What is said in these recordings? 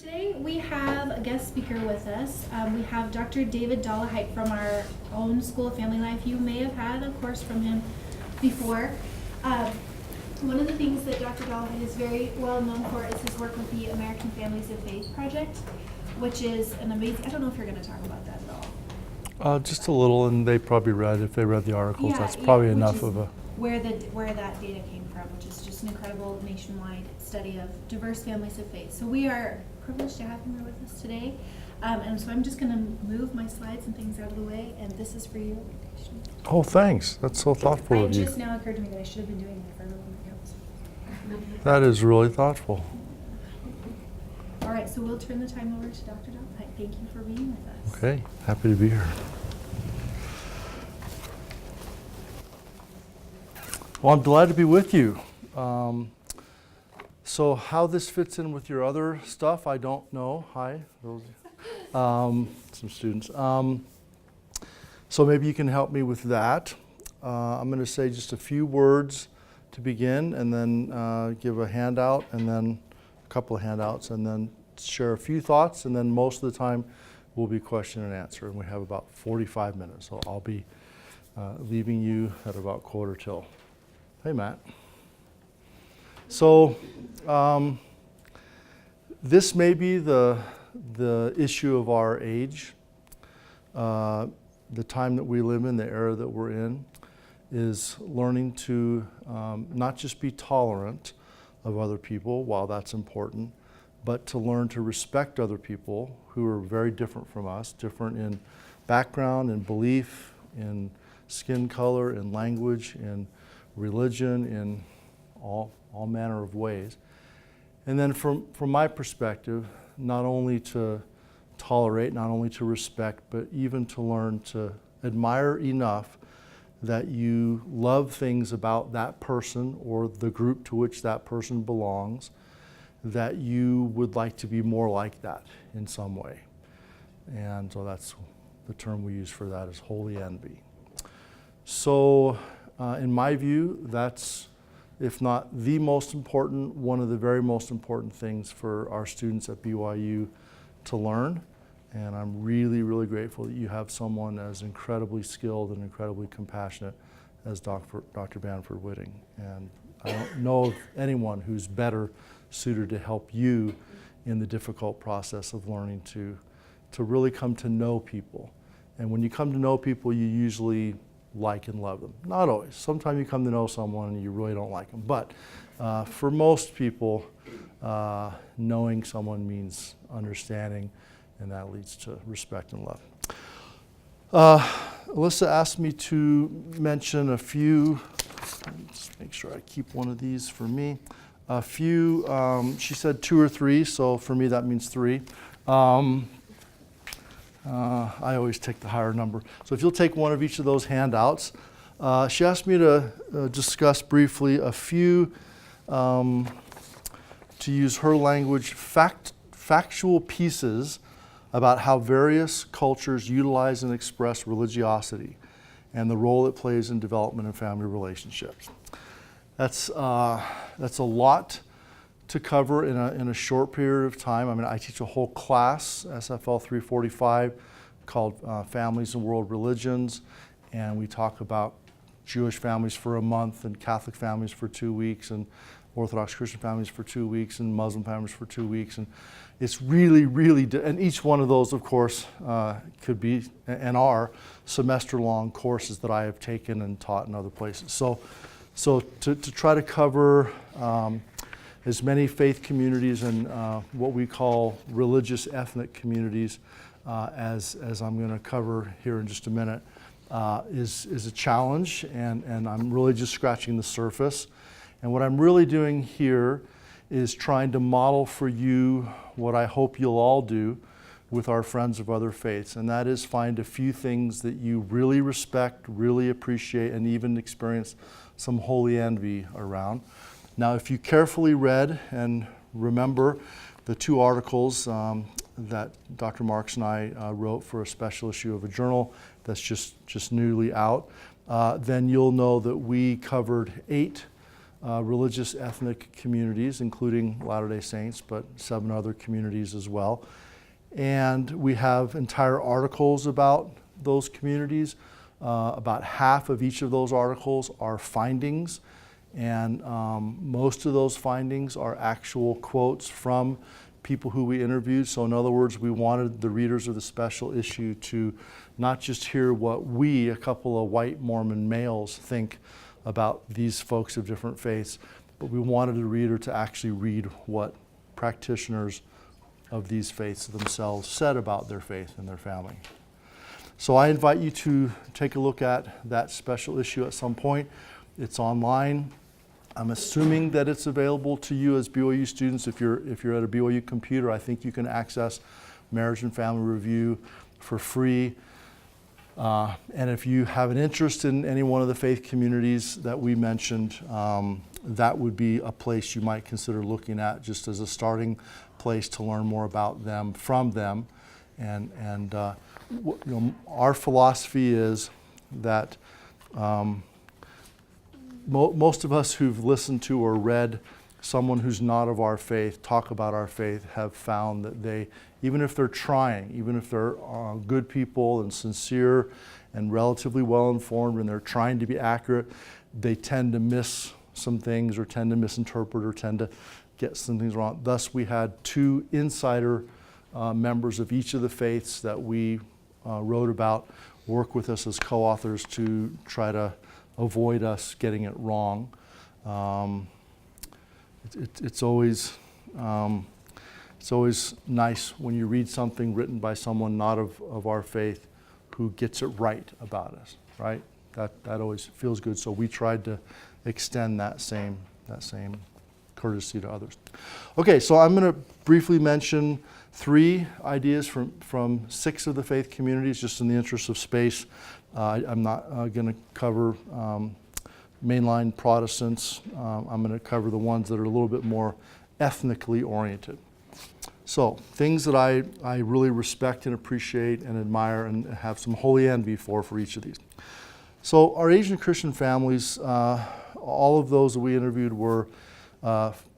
Today we have a guest speaker with us. We have Dr. David Dollahite from our own School of Family Life. You may have had a course from him before. One of the things that Dr. Dollahite is very well known for is his work with the American Families of Faith Project, which is an amazing, I don't know if you're going to talk about that at all. Just a little, and they probably read, if they read the articles, that's probably enough of a... Where that data came from, which is just an incredible nationwide study of diverse families of faith. So we are privileged to have him here with us today. And so I'm just going to move my slides and things out of the way, and this is for your invitation. Oh, thanks. That's so thoughtful of you. It just now occurred to me that I should have been doing that for everyone else. That is really thoughtful. All right, so we'll turn the time over to Dr. Dollahite. Thank you for being with us. Okay, happy to be here. Well, I'm delighted to be with you. So how this fits in with your other stuff, I don't know. Hi, some students. So maybe you can help me with that. I'm going to say just a few words to begin, and then give a handout, and then a couple of handouts, and then share a few thoughts, and then most of the time will be question and answer, and we have about 45 minutes, so I'll be leaving you at about quarter till. Hey, Matt. So this may be the issue of our age. The time that we live in, the era that we're in, is learning to not just be tolerant of other people, while that's important, but to learn to respect other people who are very different from us, different in background, in belief, in skin color, in language, in religion, in all manner of ways. And then from my perspective, not only to tolerate, not only to respect, but even to learn to admire enough that you love things about that person or the group to which that person belongs, that you would like to be more like that in some way. And so that's the term we use for that, is holy envy. So in my view, that's, if not the most important, one of the very most important things for our students at BYU to learn. And I'm really, really grateful that you have someone as incredibly skilled and incredibly compassionate as Dr. Banford Whitting. And I don't know of anyone who's better suited to help you in the difficult process of learning to really come to know people. And when you come to know people, you usually like and love them. Not always. Sometimes you come to know someone and you really don't like them. But for most people, knowing someone means understanding, and that leads to respect and love. Alyssa asked me to mention a few, let's make sure I keep one of these for me. A few, she said 2 or 3, so for me that means 3. I always take the higher number. So if you'll take one of each of those handouts. She asked me to discuss briefly a few, to use her language, factual pieces about how various cultures utilize and express religiosity and the role it plays in development and family relationships. That's a lot to cover in a short period of time. I mean, I teach a whole class, SFL 345, called Families and World Religions, and we talk about Jewish families for a month, and Catholic families for 2 weeks, and Orthodox Christian families for 2 weeks, and Muslim families for 2 weeks, and it's really, really, and each one of those, of course, could be and are semester-long courses that I have taken and taught in other places. So to try to cover as many faith communities and what we call religious ethnic communities as I'm going to cover here in just a minute is a challenge, and I'm really just scratching the surface. And what I'm really doing here is trying to model for you what I hope you'll all do with our friends of other faiths, and that is find a few things that you really respect, really appreciate, and even experience some holy envy around. Now, if you carefully read and remember the 2 articles that Dr. Marks and I wrote for a special issue of a journal that's just newly out, then you'll know that we covered 8 religious ethnic communities, including Latter-day Saints, but 7 other communities as well. And we have entire articles about those communities. About half of each of those articles are findings, and most of those findings are actual quotes from people who we interviewed. So in other words, we wanted the readers of the special issue to not just hear what we, a couple of white Mormon males, think about these folks of different faiths, but we wanted the reader to actually read what practitioners of these faiths themselves said about their faith and their family. So I invite you to take a look at that special issue at some point. It's online. I'm assuming that it's available to you as BYU students. If you're at a BYU computer, I think you can access Marriage and Family Review for free. And if you have an interest in any one of the faith communities that we mentioned, that would be a place you might consider looking at just as a starting place to learn more about them from them. And our philosophy is that most of us who've listened to or read someone who's not of our faith talk about our faith have found that they, even if they're trying, even if they're good people and sincere and relatively well informed and they're trying to be accurate, they tend to miss some things or tend to misinterpret or tend to get some things wrong. Thus, we had 2 insider members of each of the faiths that we wrote about work with us as co-authors to try to avoid us getting it wrong. It's always nice when you read something written by someone not of our faith who gets it right about us, right? That always feels good. So we tried to extend that same courtesy to others. Okay, so I'm going to briefly mention 3 ideas from 6 of the faith communities, just in the interest of space. I'm not going to cover mainline Protestants. I'm going to cover the ones that are a little bit more ethnically oriented. So, things that I really respect and appreciate and admire and have some holy envy for each of these. So, our Asian Christian families, all of those that we interviewed were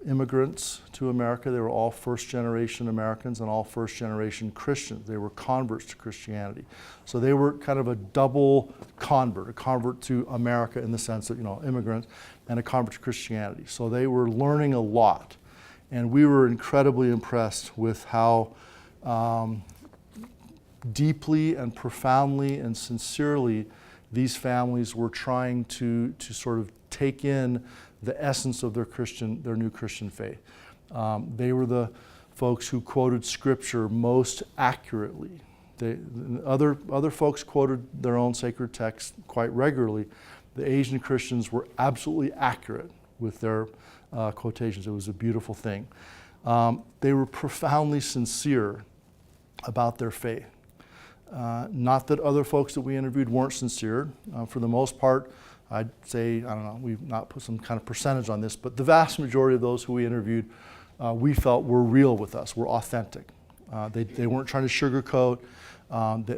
immigrants to America. They were all first-generation Americans and all first-generation Christians. They were converts to Christianity. So they were kind of a double convert, a convert to America in the sense that, immigrants, and a convert to Christianity. So they were learning a lot. And we were incredibly impressed with how deeply and profoundly and sincerely these families were trying to sort of take in the essence of their new Christian faith. They were the folks who quoted Scripture most accurately. Other folks quoted their own sacred text quite regularly. The Asian Christians were absolutely accurate with their quotations. It was a beautiful thing. They were profoundly sincere about their faith. Not that other folks that we interviewed weren't sincere. For the most part, I'd say, I don't know, we've not put some kind of percentage on this, but the vast majority of those who we interviewed, we felt were real with us, were authentic. They weren't trying to sugarcoat.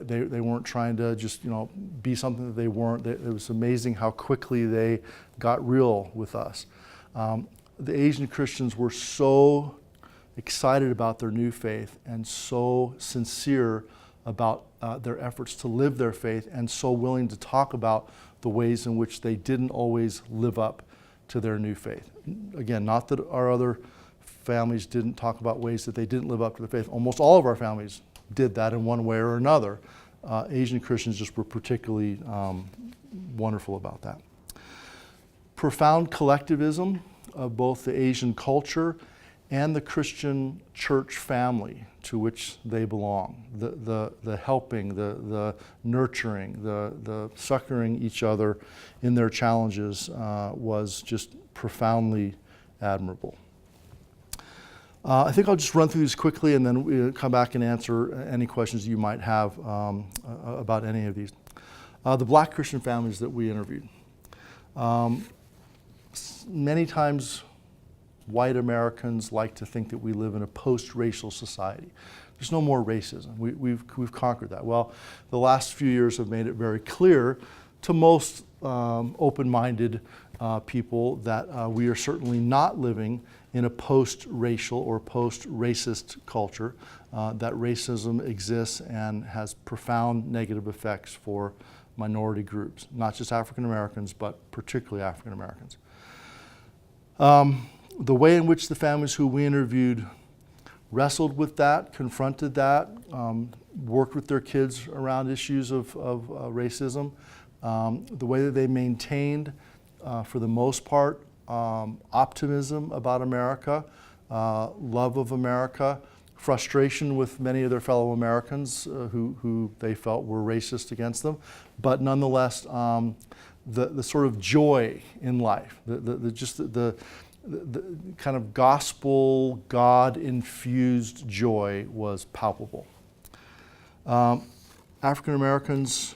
They weren't trying to just, be something that they weren't. It was amazing how quickly they got real with us. The Asian Christians were so excited about their new faith and so sincere about their efforts to live their faith and so willing to talk about the ways in which they didn't always live up to their new faith. Again, not that our other families didn't talk about ways that they didn't live up to the faith. Almost all of our families did that in one way or another. Asian Christians just were particularly wonderful about that. Profound collectivism of both the Asian culture and the Christian church family to which they belong. The helping, the nurturing, the succoring each other in their challenges was just profoundly admirable. I think I'll just run through these quickly and then we'll come back and answer any questions you might have about any of these. The Black Christian families that we interviewed. Many times white Americans like to think that we live in a post-racial society. There's no more racism. We've conquered that. Well, the last few years have made it very clear to most open-minded people that we are certainly not living in a post-racial or post-racist culture, that racism exists and has profound negative effects for minority groups, not just African Americans, but particularly African Americans. The way in which the families who we interviewed wrestled with that, confronted that, worked with their kids around issues of racism, the way that they maintained, for the most part, optimism about America, love of America, frustration with many of their fellow Americans who they felt were racist against them, but nonetheless, the sort of joy in life, the kind of gospel, God-infused joy was palpable. African Americans,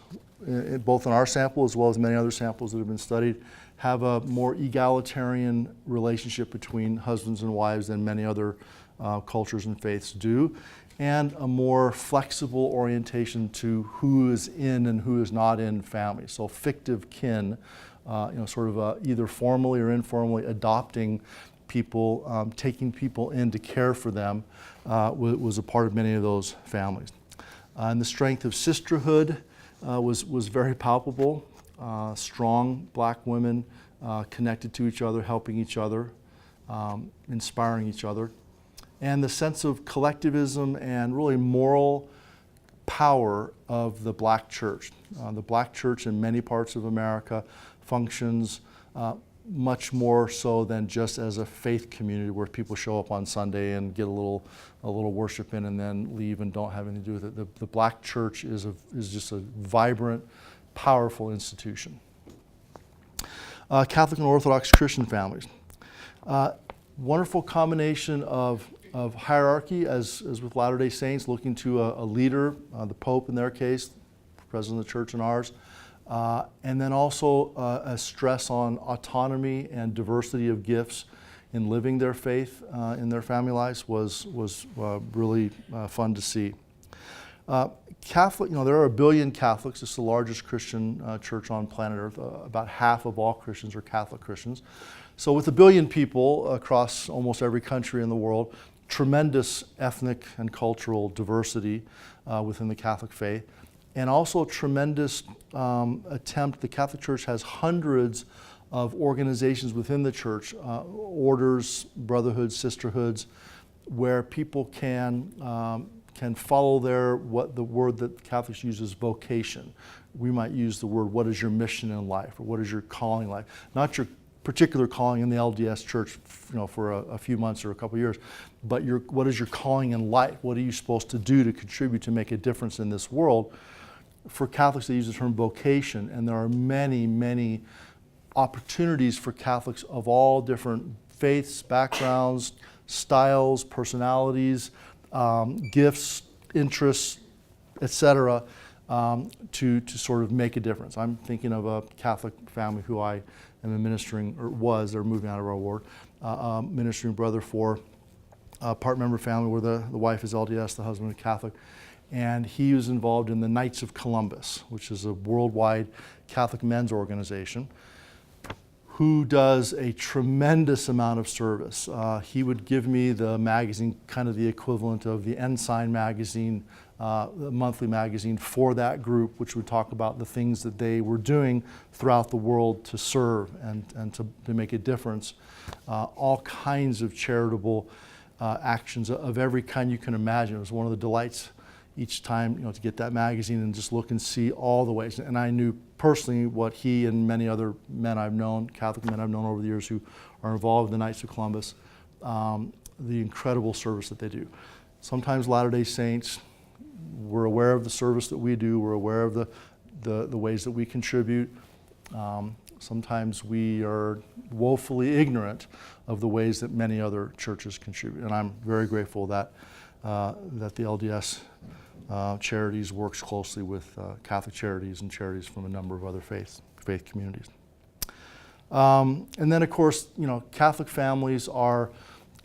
both in our sample as well as many other samples that have been studied, have a more egalitarian relationship between husbands and wives than many other cultures and faiths do, and a more flexible orientation to who is in and who is not in families. So fictive kin, sort of either formally or informally adopting people, taking people in to care for them, was a part of many of those families. And the strength of sisterhood was very palpable. Strong black women connected to each other, helping each other, inspiring each other. And the sense of collectivism and really moral power of the black church. The black church in many parts of America functions much more so than just as a faith community where people show up on Sunday and get a little worship in and then leave and don't have anything to do with it. The black church is just a vibrant, powerful institution. Catholic and Orthodox Christian families. Wonderful combination of hierarchy, as with Latter-day Saints, looking to a leader, the Pope in their case, President of the Church in ours, and then also a stress on autonomy and diversity of gifts in living their faith in their family lives was really fun to see. Catholic, there are 1 billion Catholics. It's the largest Christian church on planet Earth. About half of all Christians are Catholic Christians. So with 1 billion people across almost every country in the world, tremendous ethnic and cultural diversity within the Catholic faith, and also tremendous attempt. The Catholic Church has hundreds of organizations within the church, orders, brotherhoods, sisterhoods, where people can follow what the word that Catholics use is vocation. We might use the word, what is your mission in life, or what is your calling in life? Not your particular calling in the LDS church, for a few months or a couple of years, but what is your calling in life? What are you supposed to do to contribute to make a difference in this world? For Catholics, they use the term vocation, and there are many, many opportunities for Catholics of all different faiths, backgrounds, styles, personalities, gifts, interests, etc., to sort of make a difference. I'm thinking of a Catholic family who I am administering, or was, they're moving out of our ward, ministering brother for a part-member family where the wife is LDS, the husband is Catholic. And he was involved in the Knights of Columbus, which is a worldwide Catholic men's organization, who does a tremendous amount of service. He would give me the magazine, kind of the equivalent of the Ensign magazine, the monthly magazine for that group, which would talk about the things that they were doing throughout the world to serve and to make a difference. All kinds of charitable actions of every kind you can imagine. It was one of the delights each time, to get that magazine and just look and see all the ways. And I knew personally what he and many other men I've known, Catholic men I've known over the years who are involved in the Knights of Columbus, the incredible service that they do. Sometimes Latter-day Saints, we're aware of the service that we do, we're aware of the ways that we contribute. Sometimes we are woefully ignorant of the ways that many other churches contribute. And I'm very grateful that the LDS Charities works closely with Catholic Charities and charities from a number of other faith communities. And then, of course, Catholic families are,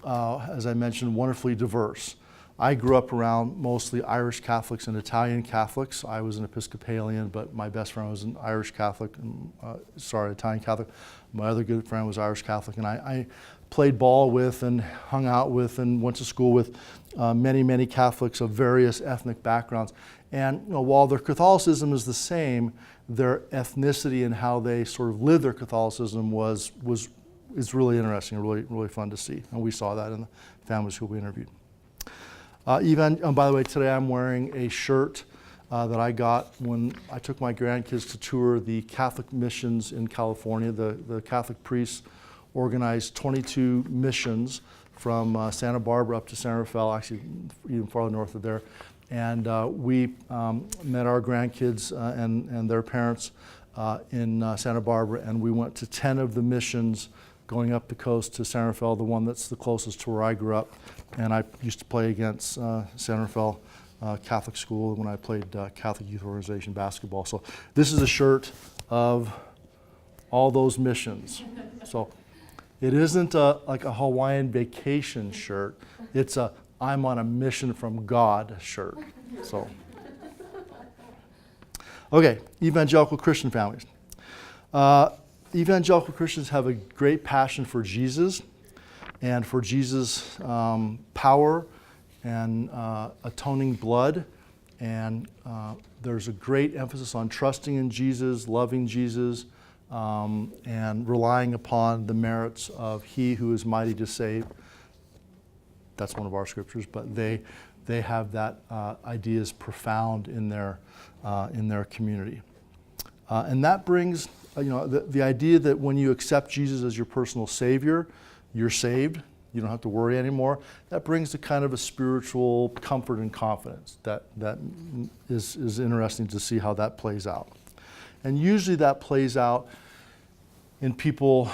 as I mentioned, wonderfully diverse. I grew up around mostly Irish Catholics and Italian Catholics. I was an Episcopalian, but my best friend was an Irish Catholic, Italian Catholic. My other good friend was Irish Catholic, and I played ball with and hung out with and went to school with many Catholics of various ethnic backgrounds. And while their Catholicism is the same, their ethnicity and how they sort of live their Catholicism is really interesting, really fun to see. And we saw that in the families who we interviewed. By the way, today I'm wearing a shirt that I got when I took my grandkids to tour the Catholic missions in California. The Catholic priests organized 22 missions from Santa Barbara up to San Rafael, actually even farther north of there. And we met our grandkids and their parents in Santa Barbara, and we went to 10 of the missions going up the coast to San Rafael, the one that's the closest to where I grew up. And I used to play against San Rafael Catholic School when I played Catholic Youth Organization basketball. So this is a shirt of all those missions. So it isn't like a Hawaiian vacation shirt. It's a I'm on a mission from God shirt. So, okay, evangelical Christian families. Evangelical Christians have a great passion for Jesus and for Jesus' power and atoning blood. And there's a great emphasis on trusting in Jesus, loving Jesus, and relying upon the merits of He who is mighty to save. That's one of our scriptures, but they have that idea is profound in their community. And that brings the idea that when you accept Jesus as your personal Savior, you're saved. You don't have to worry anymore. That brings a kind of a spiritual comfort and confidence that is interesting to see how that plays out. And usually that plays out in people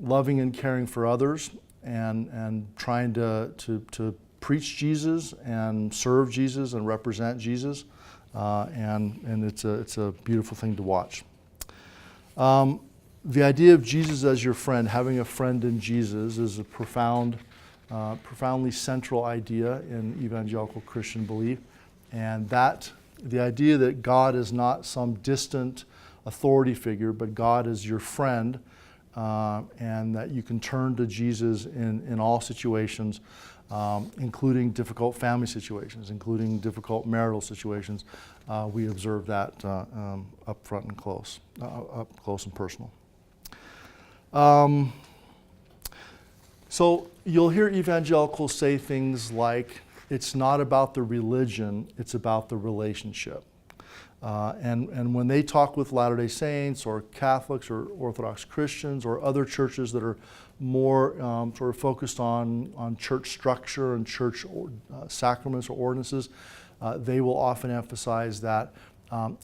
loving and caring for others and trying to preach Jesus and serve Jesus and represent Jesus. And it's a beautiful thing to watch. The idea of Jesus as your friend, having a friend in Jesus, is a profoundly central idea in evangelical Christian belief. And the idea that God is not some distant authority figure, but God is your friend, and that you can turn to Jesus in all situations, including difficult family situations, including difficult marital situations. We observe that up front and close, up close and personal. So you'll hear evangelicals say things like, it's not about the religion, it's about the relationship. And when they talk with Latter-day Saints or Catholics or Orthodox Christians or other churches that are more sort of focused on church structure and church sacraments or ordinances, they will often emphasize that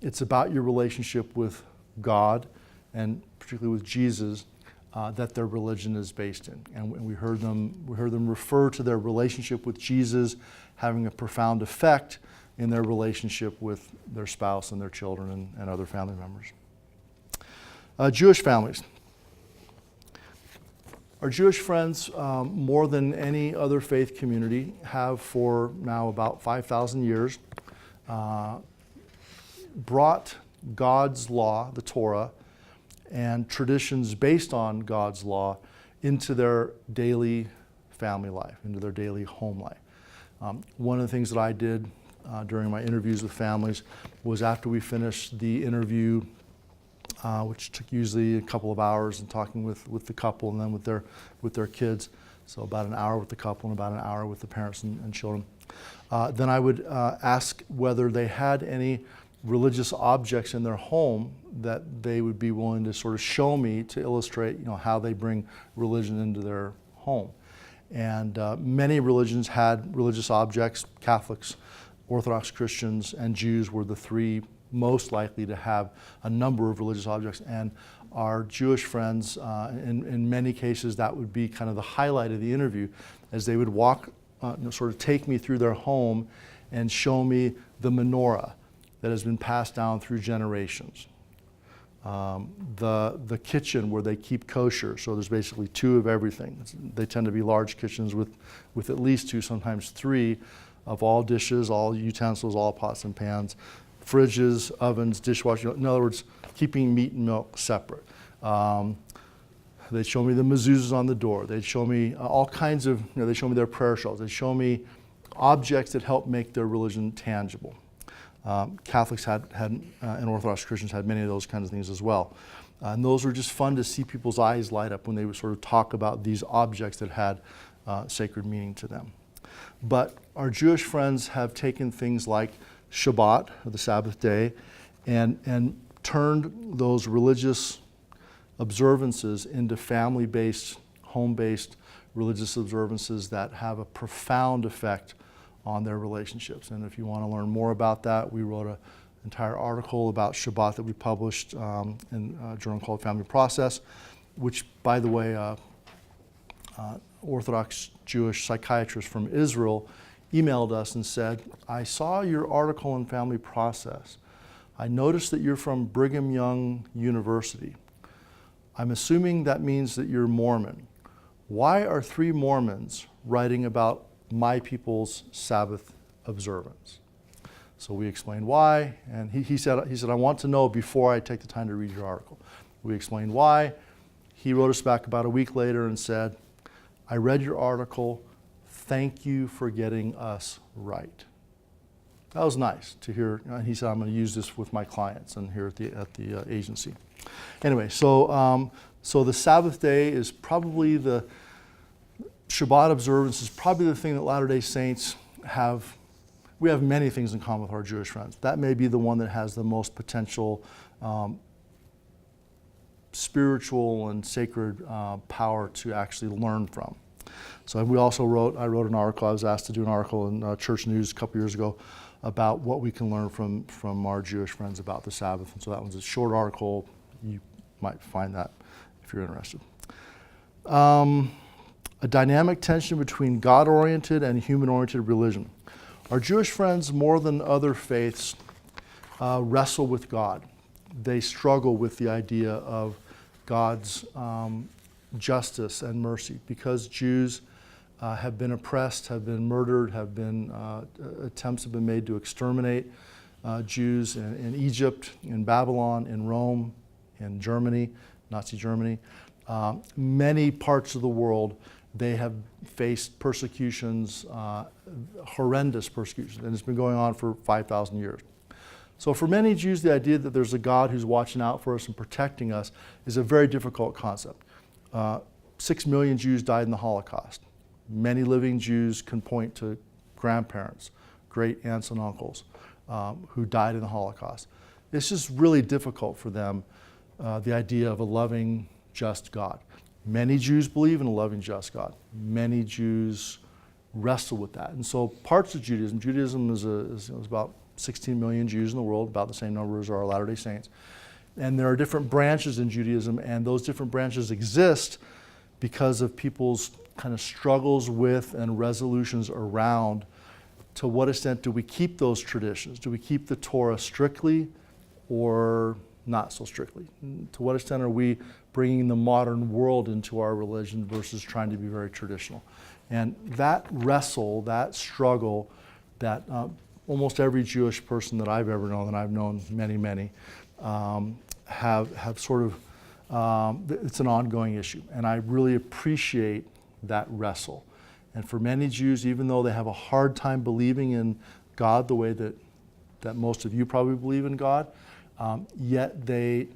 it's about your relationship with God and particularly with Jesus that their religion is based in. And we heard them refer to their relationship with Jesus having a profound effect in their relationship with their spouse and their children and other family members. Jewish families. Our Jewish friends, more than any other faith community, have for now about 5,000 years brought God's law, the Torah, and traditions based on God's law into their daily family life, into their daily home life. One of the things that I did during my interviews with families was after we finished the interview, which took usually a couple of hours, and talking with the couple and then with their kids, so about an hour with the couple and about an hour with the parents and children. Then I would ask whether they had any religious objects in their home that they would be willing to sort of show me to illustrate, how they bring religion into their home. And many religions had religious objects. Catholics, Orthodox Christians, and Jews were the three most likely to have a number of religious objects. And our Jewish friends, in many cases, that would be kind of the highlight of the interview, as they would walk, sort of take me through their home and show me the menorah that has been passed down through generations. The kitchen where they keep kosher, so there's basically 2 of everything. They tend to be large kitchens with at least 2, sometimes 3, of all dishes, all utensils, all pots and pans, fridges, ovens, dishwasher. In other words, keeping meat and milk separate. They'd show me the mezuzahs on the door. They'd show me all kinds of, they show me their prayer shawls. They'd show me objects that help make their religion tangible. Catholics and Orthodox Christians had many of those kinds of things as well. And those were just fun to see people's eyes light up when they would sort of talk about these objects that had sacred meaning to them. But our Jewish friends have taken things like Shabbat, or the Sabbath day, and turned those religious observances into family-based, home-based religious observances that have a profound effect on their relationships. And if you want to learn more about that, we wrote an entire article about Shabbat that we published in a journal called Family Process, which, by the way, Orthodox Jewish psychiatrist from Israel emailed us and said, I saw your article in Family Process. I noticed that you're from Brigham Young University. I'm assuming that means that you're Mormon. Why are 3 Mormons writing about my people's Sabbath observance? So we explained why, and he said, I want to know before I take the time to read your article. We explained why. He wrote us back about a week later and said, I read your article. Thank you for getting us right. That was nice to hear. And he said, I'm going to use this with my clients and here at the agency. Anyway, so the Sabbath day is probably the Shabbat observance is probably the thing that Latter-day Saints have. We have many things in common with our Jewish friends. That may be the one that has the most potential spiritual and sacred power to actually learn from. So I wrote an article. I was asked to do an article in Church News a couple years ago about what we can learn from our Jewish friends about the Sabbath. And so that one's a short article. You might find that if you're interested. A dynamic tension between God-oriented and human-oriented religion. Our Jewish friends, more than other faiths, wrestle with God. They struggle with the idea of God's justice and mercy because Jews have been oppressed, have been murdered, attempts have been made to exterminate Jews in Egypt, in Babylon, in Rome, in Germany, Nazi Germany. Many parts of the world, they have faced persecutions, horrendous persecutions, and it's been going on for 5,000 years. So for many Jews, the idea that there's a God who's watching out for us and protecting us is a very difficult concept. 6 million Jews died in the Holocaust. Many living Jews can point to grandparents, great aunts and uncles who died in the Holocaust. It's just really difficult for them, the idea of a loving, just God. Many Jews believe in a loving, just God. Many Jews wrestle with that. And so parts of Judaism is about 16 million Jews in the world, about the same number as our Latter-day Saints. And there are different branches in Judaism, and those different branches exist because of people's kind of struggles with and resolutions around to what extent do we keep those traditions? Do we keep the Torah strictly or not so strictly? To what extent are we bringing the modern world into our religion versus trying to be very traditional? And that wrestle, that struggle, that almost every Jewish person that I've ever known, and I've known many, have sort of, it's an ongoing issue. And I really appreciate that wrestle. And for many Jews, even though they have a hard time believing in God the way that most of you probably believe in God, yet they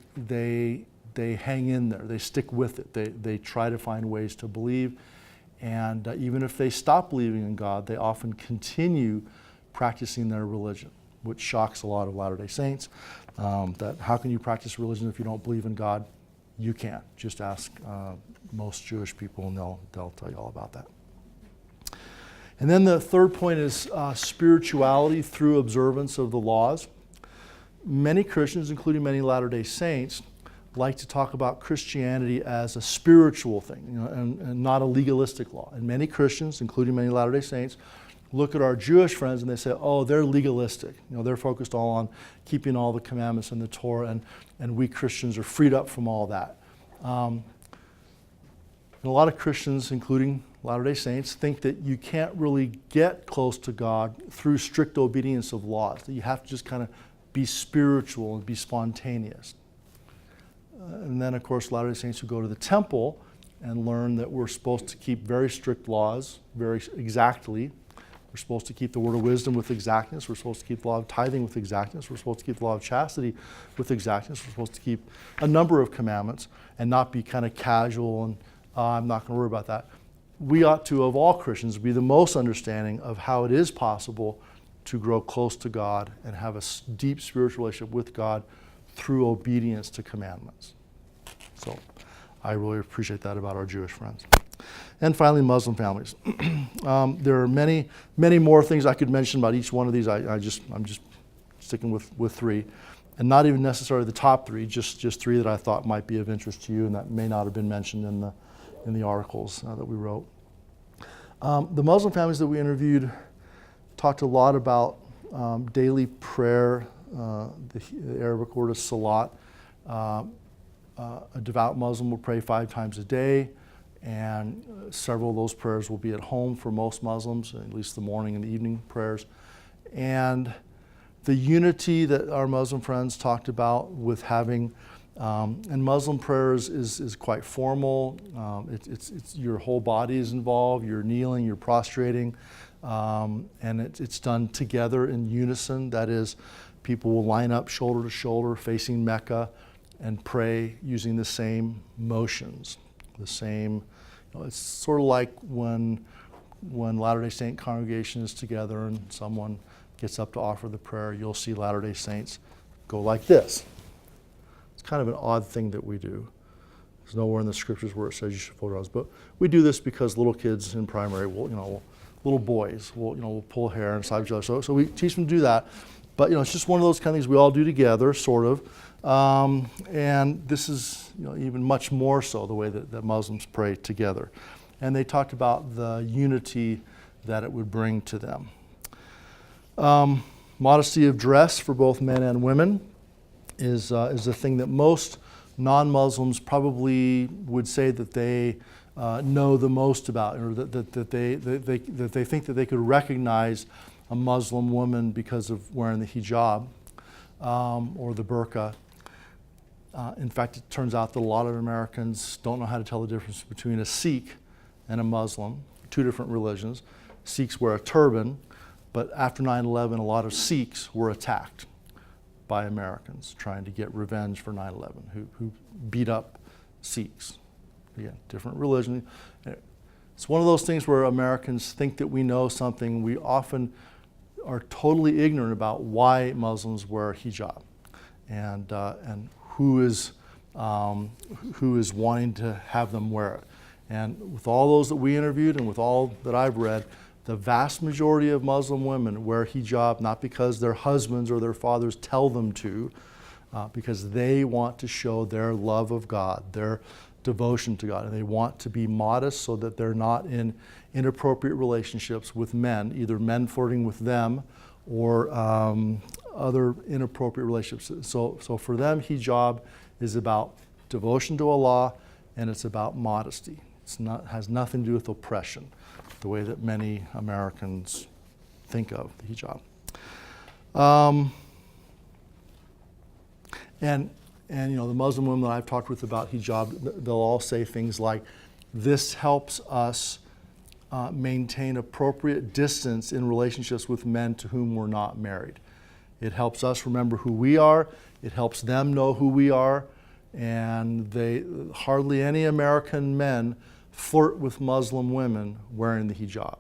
hang in there. They stick with it. They try to find ways to believe. And even if they stop believing in God, they often continue practicing their religion, which shocks a lot of Latter-day Saints. That how can you practice religion if you don't believe in God? You can't. Just ask most Jewish people and they'll tell you all about that. And then the third point is spirituality through observance of the laws. Many Christians, including many Latter-day Saints, like to talk about Christianity as a spiritual thing, and not a legalistic law. And many Christians, including many Latter-day Saints, look at our Jewish friends and they say, oh, they're legalistic. They're focused all on keeping all the commandments in the Torah, and we Christians are freed up from all that. And a lot of Christians, including Latter-day Saints, think that you can't really get close to God through strict obedience of laws, that you have to just kind of be spiritual and be spontaneous. And then, of course, Latter-day Saints who go to the temple and learn that we're supposed to keep very strict laws, very exactly. We're supposed to keep the word of wisdom with exactness. We're supposed to keep the law of tithing with exactness. We're supposed to keep the law of chastity with exactness. We're supposed to keep a number of commandments and not be kind of casual and I'm not going to worry about that. We ought to, of all Christians, be the most understanding of how it is possible to grow close to God and have a deep spiritual relationship with God through obedience to commandments. So I really appreciate that about our Jewish friends. And finally, Muslim families. There are many, many more things I could mention about each one of these. I'm just sticking with three, and not even necessarily the top three, just three that I thought might be of interest to you and that may not have been mentioned in the articles that we wrote. The Muslim families that we interviewed talked a lot about daily prayer. The Arabic word is salat. A devout Muslim will pray 5 times a day, and several of those prayers will be at home for most Muslims, at least the morning and the evening prayers. And the unity that our Muslim friends talked about with having, and Muslim prayers is quite formal. It's your whole body is involved. You're kneeling, you're prostrating, and it's done together in unison. That is, people will line up shoulder to shoulder facing Mecca and pray using the same motions, the same. It's sort of like when Latter-day Saint congregation is together and someone gets up to offer the prayer, you'll see Latter-day Saints go like this. It's kind of an odd thing that we do. There's nowhere in the scriptures where it says you should fold your arms, but we do this because little kids in primary will, little boys will pull hair and side each other. So we teach them to do that. But it's just one of those kind of things we all do together, sort of. And this is even much more so the way that Muslims pray together. And they talked about the unity that it would bring to them. Modesty of dress for both men and women is the thing that most non-Muslims probably would say that they know the most about, or that they think that they could recognize a Muslim woman because of wearing the hijab or the burqa. In fact, it turns out that a lot of Americans don't know how to tell the difference between a Sikh and a Muslim, 2 different religions. Sikhs wear a turban, but after 9/11, a lot of Sikhs were attacked by Americans trying to get revenge for 9/11, who beat up Sikhs. Again, different religion. It's one of those things where Americans think that we know something. We often are totally ignorant about why Muslims wear hijab and who is wanting to have them wear it. And with all those that we interviewed and with all that I've read, the vast majority of Muslim women wear hijab not because their husbands or their fathers tell them to, because they want to show their love of God, their devotion to God, and they want to be modest so that they're not in inappropriate relationships with men, either men flirting with them or other inappropriate relationships. So for them, hijab is about devotion to Allah, and it's about modesty. Has nothing to do with oppression, the way that many Americans think of the hijab. And the Muslim women that I've talked with about hijab, they'll all say things like, this helps us maintain appropriate distance in relationships with men to whom we're not married. It helps us remember who we are. It helps them know who we are. And hardly any American men flirt with Muslim women wearing the hijab,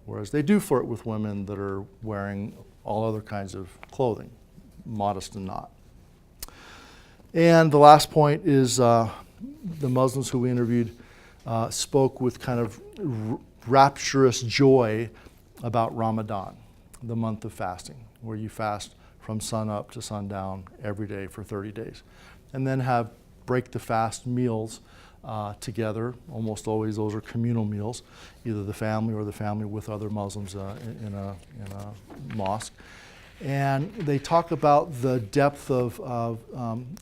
whereas they do flirt with women that are wearing all other kinds of clothing, modest and not. And the last point is the Muslims who we interviewed spoke with kind of rapturous joy about Ramadan, the month of fasting, where you fast from sun up to sundown every day for 30 days. And then have break the fast meals together. Almost always those are communal meals, either the family or the family with other Muslims in a mosque. And they talk about the depth of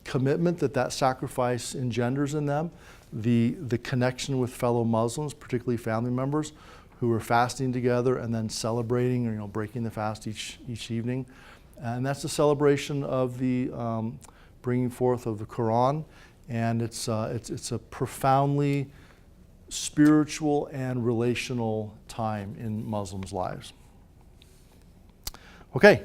commitment that sacrifice engenders in them, the connection with fellow Muslims, particularly family members, who are fasting together and then celebrating or breaking the fast each evening. And that's a celebration of the bringing forth of the Quran, and it's a profoundly spiritual and relational time in Muslims' lives. Okay.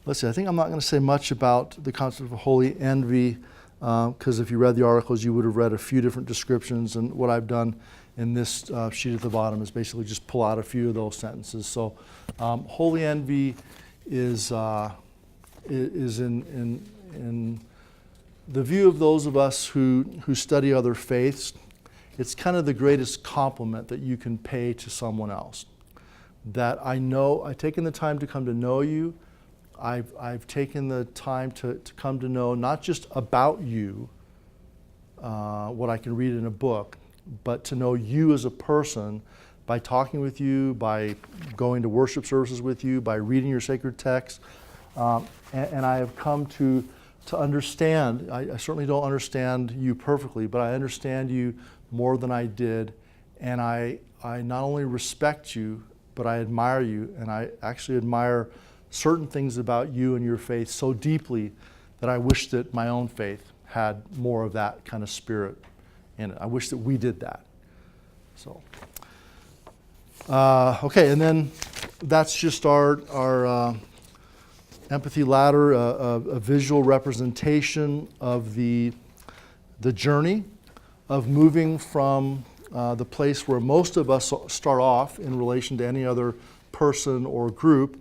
Let's see, I think I'm not going to say much about the concept of holy envy, because if you read the articles, you would have read a few different descriptions, and what I've done in this sheet at the bottom is basically just pull out a few of those sentences. So holy envy is in the view of those of us who study other faiths, it's kind of the greatest compliment that you can pay to someone else. That I've taken the time to come to know you. I've taken the time to come to know not just about you, what I can read in a book, but to know you as a person by talking with you, by going to worship services with you, by reading your sacred text. And I have come to understand, I certainly don't understand you perfectly, but I understand you more than I did. And I not only respect you, but I admire you, and I actually admire certain things about you and your faith so deeply that I wish that my own faith had more of that kind of spirit in it. I wish that we did that. So, okay, and then that's just our empathy ladder, a visual representation of the journey of moving from the place where most of us start off in relation to any other person or group,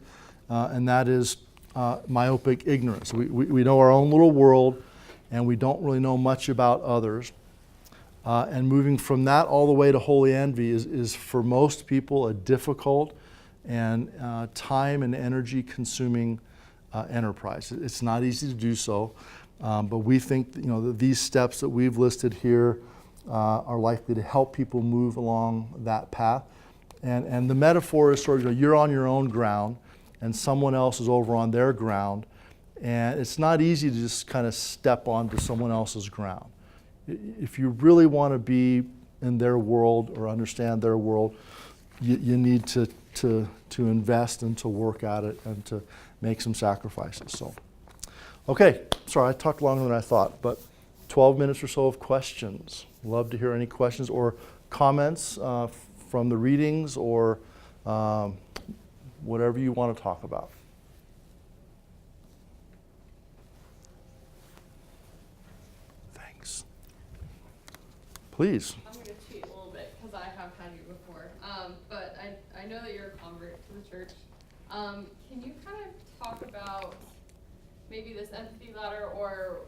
and that is myopic ignorance. We know our own little world, and we don't really know much about others. And moving from that all the way to holy envy is for most people a difficult and time and energy consuming enterprise. It's not easy to do so, but we think that these steps that we've listed here are likely to help people move along that path. And the metaphor is sort of you're on your own ground and someone else is over on their ground, and it's not easy to just kind of step onto someone else's ground. If you really want to be in their world or understand their world, you need to invest and to work at it and to make some sacrifices. So, okay, sorry, I talked longer than I thought, but 12 minutes or so of questions. Love to hear any questions or comments from the readings or whatever you want to talk about. Thanks. Please. I'm going to cheat a little bit because I have had you before, but I know that you're a convert to the church. Can you kind of talk about maybe this empathy ladder or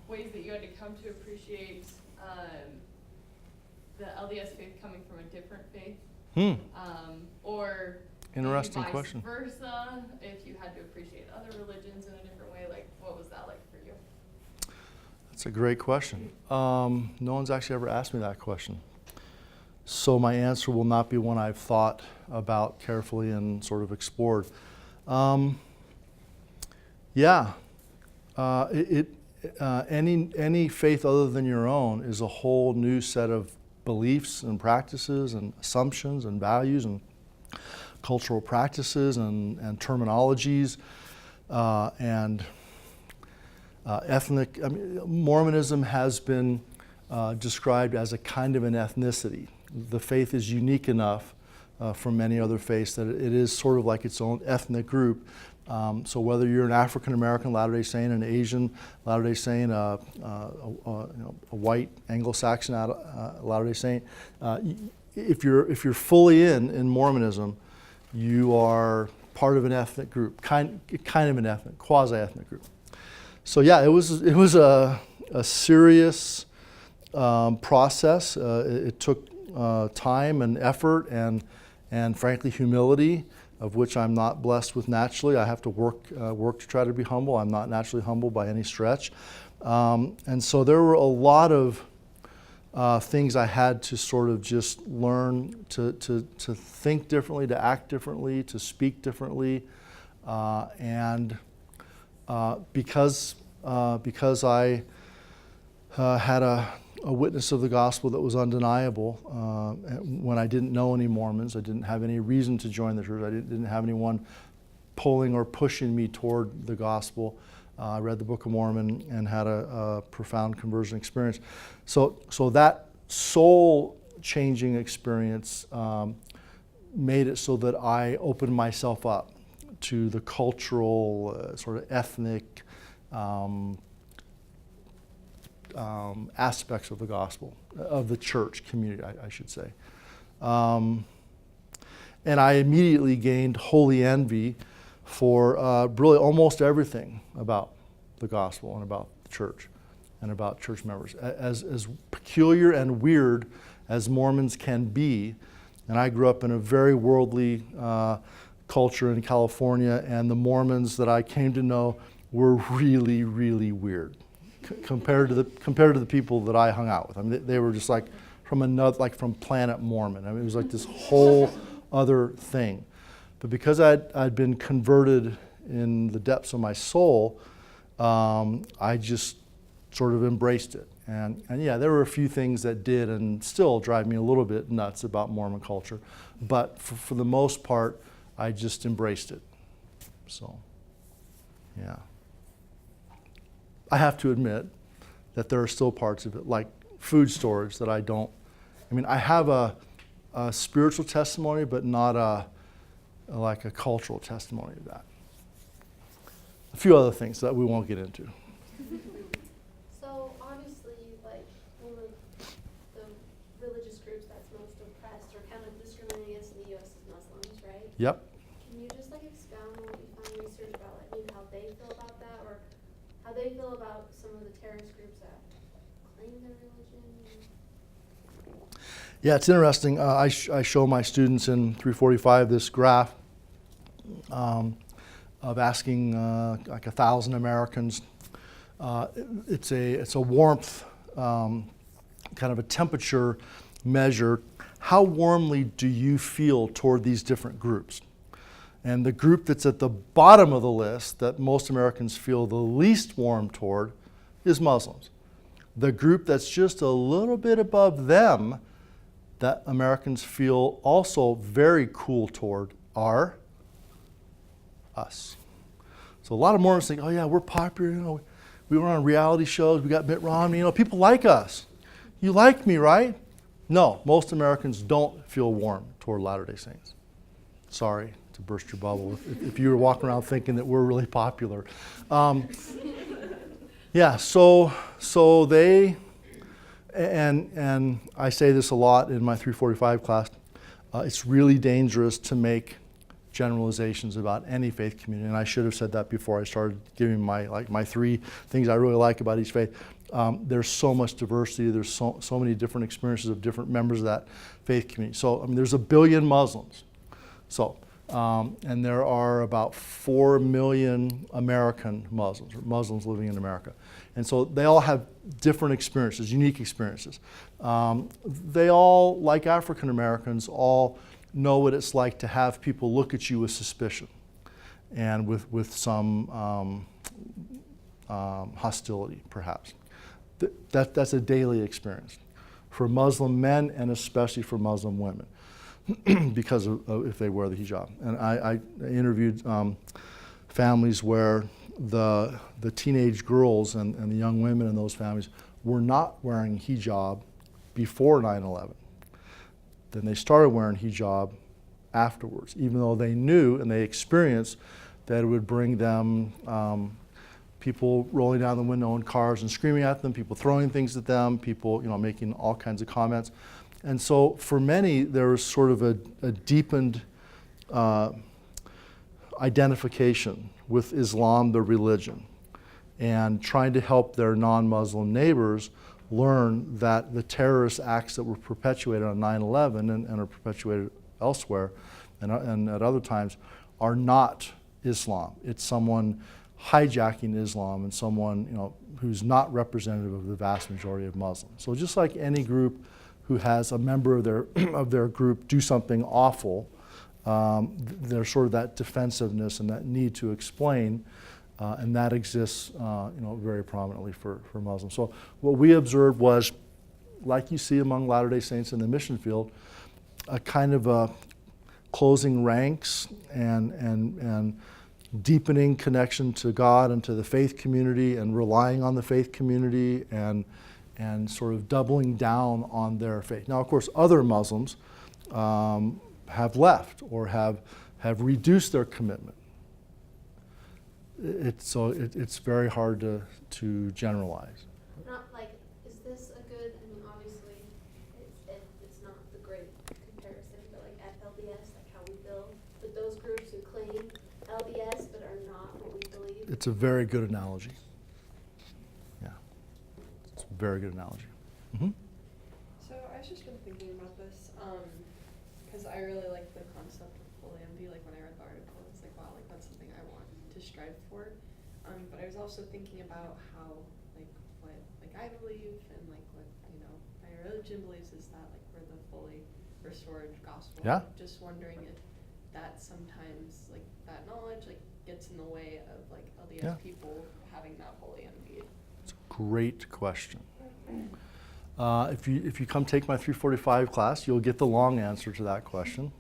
ways that you had to come to appreciate the LDS faith coming from a different faith? Or interesting vice question. versa, if you had to appreciate other religions in a different way, like what was that like for you? That's a great question. No one's actually ever asked me that question. So my answer will not be one I've thought about carefully and sort of explored. Any faith other than your own is a whole new set of beliefs and practices and assumptions and values and cultural practices and terminologies and ethnic. Mormonism has been described as a kind of an ethnicity. The faith is unique enough from many other faiths that it is sort of like its own ethnic group. So whether you're an African American Latter-day Saint, an Asian Latter-day Saint, a white Anglo-Saxon Latter-day Saint, if you're fully in Mormonism, you are part of an ethnic group, kind of an ethnic, quasi-ethnic group. So yeah, it was a serious process. It took time and effort, and and frankly humility, of which I'm not blessed with naturally. I have to work to try to be humble. I'm not naturally humble by any stretch. And so there were a lot of things I had to sort of just learn to think differently, to act differently, to speak differently. Because I had a witness of the gospel that was undeniable, when I didn't know any Mormons, I didn't have any reason to join the church, I didn't have anyone pulling or pushing me toward the gospel. I read the Book of Mormon and had a profound conversion experience. So that soul-changing experience made it so that I opened myself up to the cultural, sort of ethnic aspects of the gospel, of the church community, I should say. And I immediately gained holy envy for really almost everything about the gospel and about the church and about church members. As peculiar and weird as Mormons can be, and I grew up in a very worldly culture in California, and the Mormons that I came to know were really, really weird compared to the people that I hung out with. I mean, they were just like from another, like from Planet Mormon. I mean, it was like this whole other thing. But because I'd been converted in the depths of my soul, I just sort of embraced it. And yeah, there were a few things that did and still drive me a little bit nuts about Mormon culture. But for the most part, I just embraced it. So, yeah. I have to admit that there are still parts of it, like food storage, that I don't. I mean, I have a spiritual testimony, but not like a cultural testimony of that. A few other things that we won't get into. So obviously, like one of the religious groups that's most oppressed or kind of discriminated against in the U.S. is Muslims, right? Yep. Can you just like expound on what you found research about, like maybe how they feel about that, or how they feel about some of the terrorist groups that claim their religion? Yeah, it's interesting. I show my students in 345 this graph of asking like 1,000 Americans. It's a warmth, kind of a temperature measure. How warmly do you feel toward these different groups? And the group that's at the bottom of the list that most Americans feel the least warm toward is Muslims. The group that's just a little bit above them that Americans feel also very cool toward are us. So a lot of Mormons think, oh yeah, we're popular, you know, we were on reality shows, we got Mitt Romney, you know, people like us. You like me, right? No, most Americans don't feel warm toward Latter-day Saints. Sorry to burst your bubble if you were walking around thinking that we're really popular. Yeah, so they, and I say this a lot in my 345 class, it's really dangerous to make generalizations about any faith community, and I should have said that before I started giving my three things I really like about each faith. There's so much diversity, there's so many different experiences of different members of that faith community. So, I mean, there's 1 billion Muslims. So, and there are about 4 million American Muslims, or Muslims living in America. And so they all have different experiences, unique experiences. They all, like African Americans, all know what it's like to have people look at you with suspicion and with some hostility, perhaps. That's a daily experience for Muslim men and especially for Muslim women because of if they wear the hijab. And I interviewed families where the teenage girls and the young women in those families were not wearing hijab before 9/11. Then they started wearing hijab afterwards, even though they knew and they experienced that it would bring them people rolling down the window in cars and screaming at them, people throwing things at them, people making all kinds of comments. And so for many, there was sort of a deepened identification with Islam, the religion, and trying to help their non-Muslim neighbors learn that the terrorist acts that were perpetuated on 9/11 and are perpetuated elsewhere and at other times are not Islam. It's someone hijacking Islam and someone, who's not representative of the vast majority of Muslims. So just like any group who has a member of their group do something awful, there's sort of that defensiveness and that need to explain, and that exists, very prominently for Muslims. So what we observed was, like you see among Latter-day Saints in the mission field, a kind of a closing ranks and deepening connection to God and to the faith community and relying on the faith community and sort of doubling down on their faith. Now, of course, other Muslims have left or have reduced their commitment. It's very hard to generalize. Not like, is this a good, obviously, it's not the great comparison, but like at LDS, like how we build, but those groups who claim LDS but are not what we believe. It's a very good analogy. Yeah, it's a very good analogy. Mm-hmm. So I've just been thinking about this, because I really like the concept of full envy. Like when I read the article, it's like, wow, like that's something I want to strive for. But I was also thinking about how, like, what, like I believe and like what, my religion believes is that like we're the fully restored gospel. Yeah. Just wondering if that sometimes, like that knowledge, like gets in the way of like LDS people having that holy envy. It's a great question. If you come take my 345 class, you'll get the long answer to that question.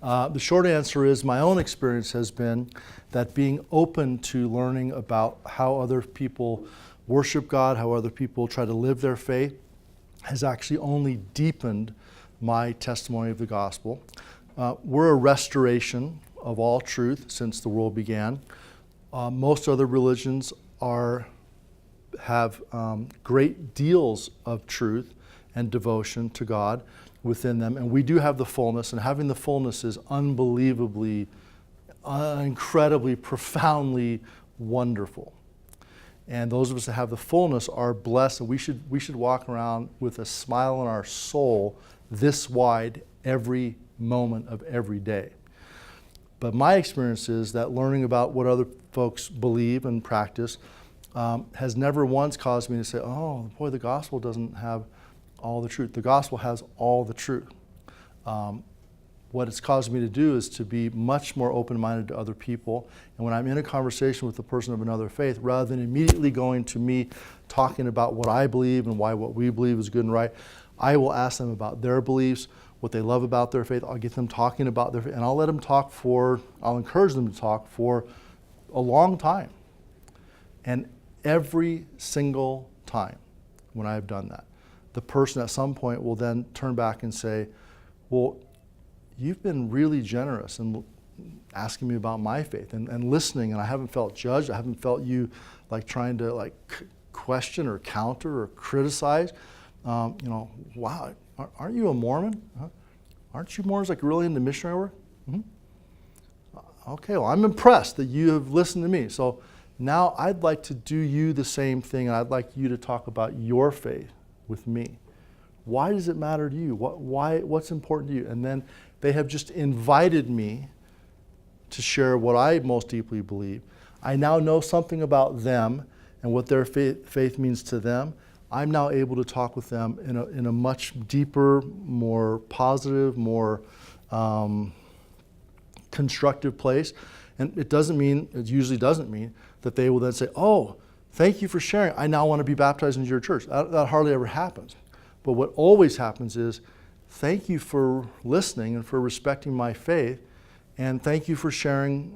The short answer is my own experience has been that being open to learning about how other people worship God, how other people try to live their faith, has actually only deepened my testimony of the gospel. We're a restoration of all truth since the world began. Most other religions have great deals of truth and devotion to God within them, and we do have the fullness, and having the fullness is unbelievably, incredibly, profoundly wonderful. And those of us that have the fullness are blessed, and we should walk around with a smile on our soul this wide every moment of every day. But my experience is that learning about what other folks believe and practice has never once caused me to say, oh, boy, the gospel doesn't have all the truth. The gospel has all the truth. What it's caused me to do is to be much more open-minded to other people. And when I'm in a conversation with a person of another faith, rather than immediately going to me talking about what I believe and why what we believe is good and right, I will ask them about their beliefs, what they love about their faith. I'll get them talking about their faith, and I'll let them I'll encourage them to talk for a long time. And every single time when I have done that, the person at some point will then turn back and say, well, you've been really generous in asking me about my faith and listening, and I haven't felt judged. I haven't felt you like trying to question or counter or criticize. Wow, aren't you a Mormon? Huh? Aren't you Mormons really into missionary work? Mm-hmm. Okay, well, I'm impressed that you have listened to me. So now I'd like to do you the same thing, and I'd like you to talk about your faith with me. Why does it matter to you? What's important to you? And then they have just invited me to share what I most deeply believe. I now know something about them and what their faith means to them. I'm now able to talk with them in a much deeper, more positive, more constructive place. And it usually doesn't mean that they will then say, oh, thank you for sharing. I now want to be baptized into your church. That hardly ever happens. But what always happens is, thank you for listening and for respecting my faith, and thank you for sharing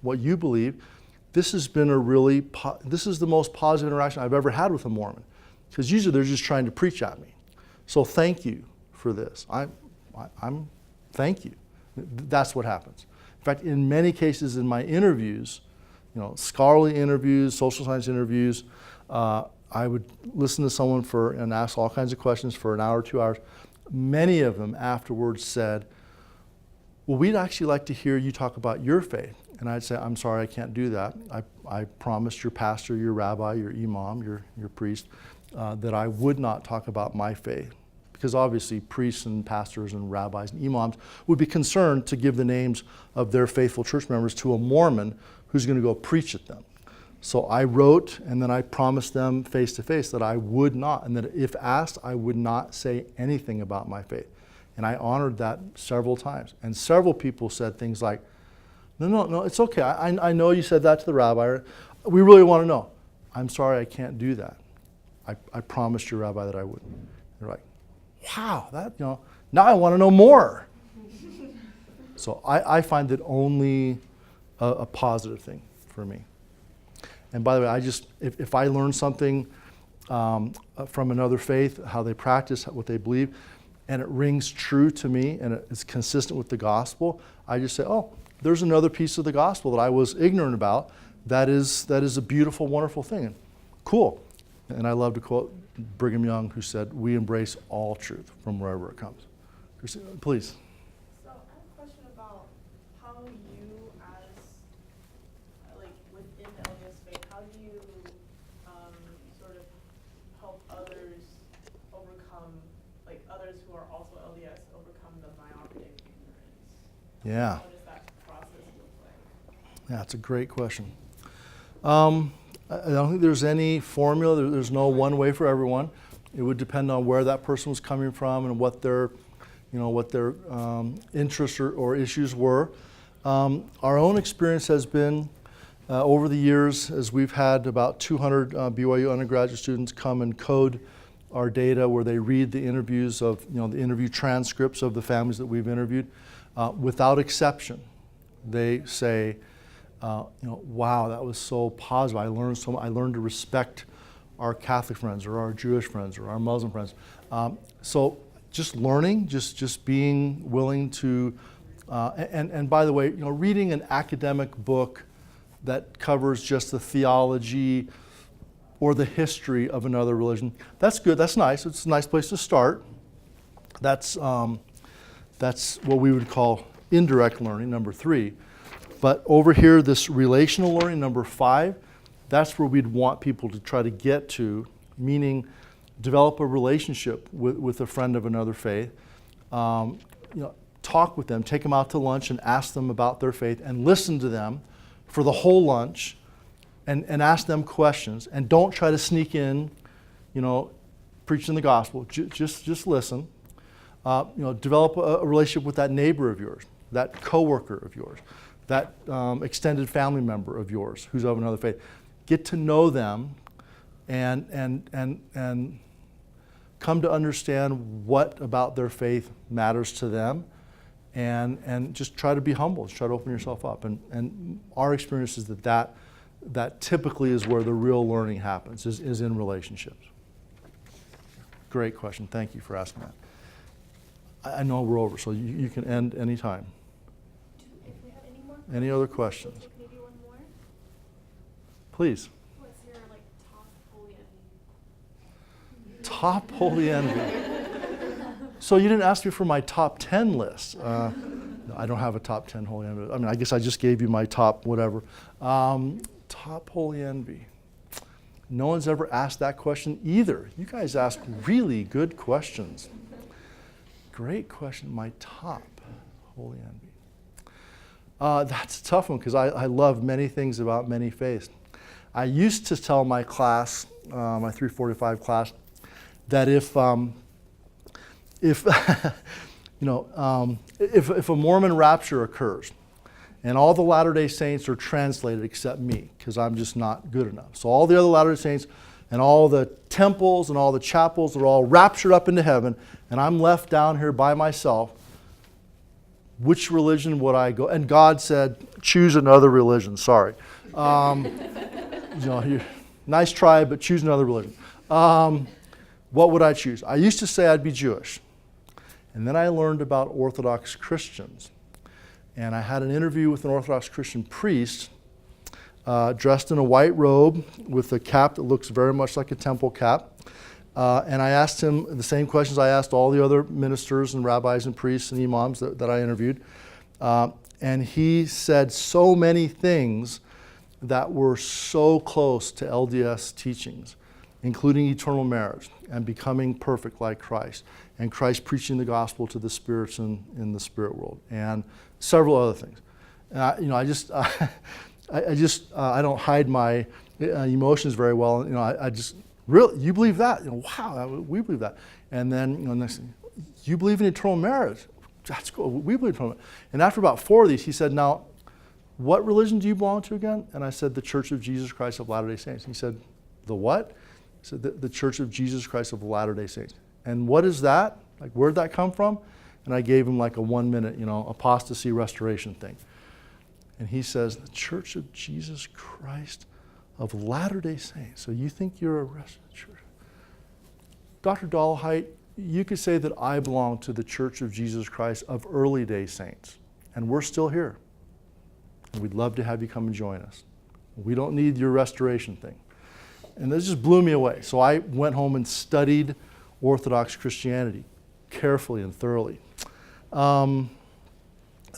what you believe. This has been this is the most positive interaction I've ever had with a Mormon, because usually they're just trying to preach at me. So thank you for this. Thank you. That's what happens. In fact, in many cases in my interviews, scholarly interviews, social science interviews, I would listen to someone and ask all kinds of questions for an hour, 2 hours. Many of them afterwards said, well, we'd actually like to hear you talk about your faith. And I'd say, I'm sorry, I can't do that. I promised your pastor, your rabbi, your imam, your priest, that I would not talk about my faith, because obviously priests and pastors and rabbis and imams would be concerned to give the names of their faithful church members to a Mormon who's going to go preach at them. So I wrote, and then I promised them face to face that I would not, and that if asked, I would not say anything about my faith. And I honored that several times. And several people said things like, no, it's okay. I know you said that to the rabbi. We really want to know. I'm sorry, I can't do that. I promised your rabbi that I wouldn't. They're like, wow, now I want to know more. So I find it only a positive thing for me. And by the way, if I learn something from another faith, how they practice, what they believe, and it rings true to me and it's consistent with the gospel, I just say, oh, there's another piece of the gospel that I was ignorant about that is a beautiful, wonderful thing. And cool. And I love to quote Brigham Young, who said, we embrace all truth from wherever it comes. Christina, please. So I have a question about how you, as within the LDS faith, how do you sort of help others overcome, others who are also LDS, overcome the myopic ignorance? Yeah. What does that process look like? Yeah, it's a great question. I don't think there's any formula. There's no one way for everyone. It would depend on where that person was coming from and what their interests or issues were. Our own experience has been over the years, as we've had about 200 BYU undergraduate students come and code our data, where they read the interviews of the interview transcripts of the families that we've interviewed. Without exception, they say, wow, that was so positive. I learned to respect our Catholic friends or our Jewish friends or our Muslim friends. So just learning, just being willing to, and by the way, reading an academic book that covers just the theology or the history of another religion, that's good, that's nice. It's a nice place to start. That's what we would call indirect learning, number 3. But over here, this relational learning, number 5, that's where we'd want people to try to get to, meaning develop a relationship with a friend of another faith. Talk with them, take them out to lunch and ask them about their faith and listen to them for the whole lunch and ask them questions. And don't try to sneak in, preaching the gospel. Just listen. Develop a relationship with that neighbor of yours, that coworker of yours, that extended family member of yours who's of another faith. Get to know them and come to understand what about their faith matters to them, and just try to be humble, just try to open yourself up. And our experience is that typically is where the real learning happens, is in relationships. Great question. Thank you for asking that. I know we're over, so you can end anytime. If we have any more? Any other questions? Take maybe one more? Please. What's your, top holy envy? Top holy envy. So you didn't ask me for my top 10 list. No, I don't have a top 10 holy envy. I mean, I guess I just gave you my top whatever. Top holy envy. No one's ever asked that question either. You guys ask really good questions. Great question. My top holy envy. That's a tough one because I love many things about many faiths. I used to tell my class, my 345 class, that if a Mormon rapture occurs and all the Latter-day Saints are translated except me, because I'm just not good enough. So all the other Latter-day Saints and all the temples and all the chapels are all raptured up into heaven, and I'm left down here by myself. Which religion would I go? And God said, choose another religion. Sorry. Nice try, but choose another religion. What would I choose? I used to say I'd be Jewish. And then I learned about Orthodox Christians. And I had an interview with an Orthodox Christian priest dressed in a white robe with a cap that looks very much like a temple cap. And I asked him the same questions I asked all the other ministers and rabbis and priests and imams that I interviewed. And he said so many things that were so close to LDS teachings, including eternal marriage and becoming perfect like Christ and Christ preaching the gospel to the spirits in the spirit world, and several other things. I don't hide my emotions very well. I just, really, you believe that? Wow, we believe that. And then, next thing, you believe in eternal marriage? That's cool. We believe in eternal marriage. And after about 4 of these, he said, now, what religion do you belong to again? And I said, the Church of Jesus Christ of Latter-day Saints. He said, the what? He said, the Church of Jesus Christ of Latter-day Saints. And what is that? Like, where'd that come from? And I gave him like a 1-minute, apostasy restoration thing. And he says, the Church of Jesus Christ of Latter-day Saints. So you think you're a rest of the church? Dr. Dollahite, you could say that I belong to the Church of Jesus Christ of early day saints. And we're still here. And we'd love to have you come and join us. We don't need your restoration thing. And this just blew me away. So I went home and studied Orthodox Christianity carefully and thoroughly.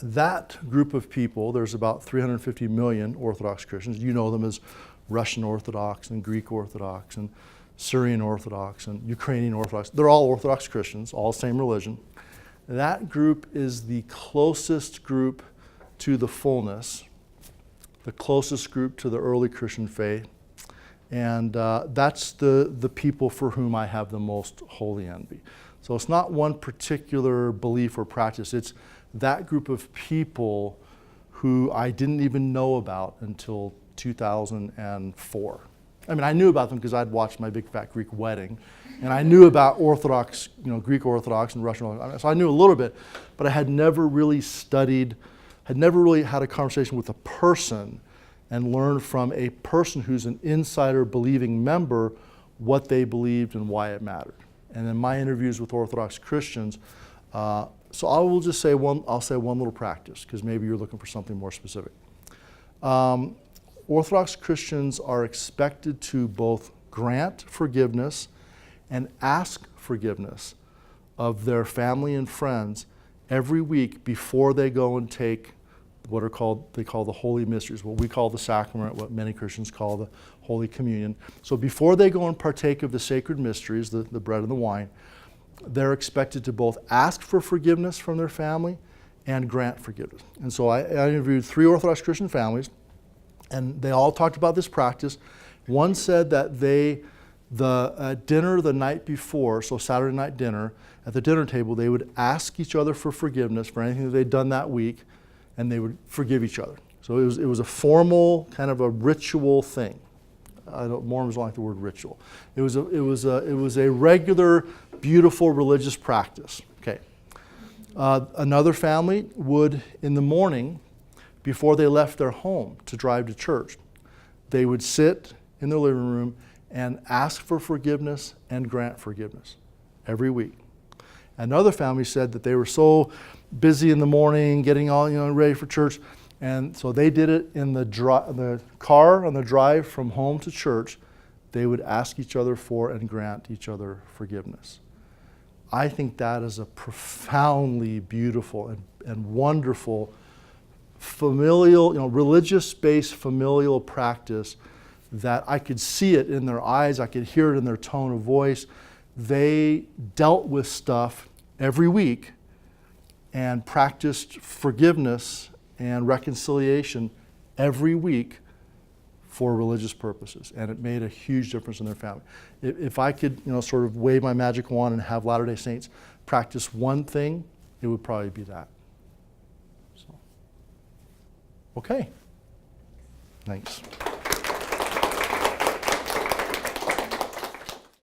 That group of people, there's about 350 million Orthodox Christians. You know them as Russian Orthodox and Greek Orthodox and Syrian Orthodox and Ukrainian Orthodox. They're all Orthodox Christians, all same religion. That group is the closest group to the fullness, the closest group to the early Christian faith. And that's the people for whom I have the most holy envy. So it's not one particular belief or practice. It's that group of people who I didn't even know about until 2004. I mean, I knew about them because I'd watched My Big Fat Greek Wedding, and I knew about Orthodox, Greek Orthodox and Russian Orthodox. So I knew a little bit, but I had never really studied, had never really had a conversation with a person and learned from a person who's an insider believing member what they believed and why it mattered. And in my interviews with Orthodox Christians, so I will just say I'll say one little practice, because maybe you're looking for something more specific. Orthodox Christians are expected to both grant forgiveness and ask forgiveness of their family and friends every week before they go and take what they call the holy mysteries, what we call the sacrament, what many Christians call the Holy Communion. So before they go and partake of the sacred mysteries, the bread and the wine, they're expected to both ask for forgiveness from their family and grant forgiveness. And so I interviewed 3 Orthodox Christian families, and they all talked about this practice. One said that the dinner the night before, so Saturday night dinner, at the dinner table, they would ask each other for forgiveness for anything that they'd done that week, and they would forgive each other. So it was a formal, kind of a ritual thing. Mormons don't like the word ritual. It was a regular, beautiful religious practice. Okay. Another family would, in the morning, before they left their home to drive to church, they would sit in their living room and ask for forgiveness and grant forgiveness every week. Another family said that they were so busy in the morning, getting all ready for church, and so they did it in the car on the drive from home to church. They would ask each other for and grant each other forgiveness. I think that is a profoundly beautiful and wonderful familial, religious-based familial practice that I could see it in their eyes, I could hear it in their tone of voice. They dealt with stuff every week and practiced forgiveness and reconciliation every week for religious purposes, and it made a huge difference in their family. If I could, sort of wave my magic wand and have Latter-day Saints practice one thing, it would probably be that. So, okay. Thanks.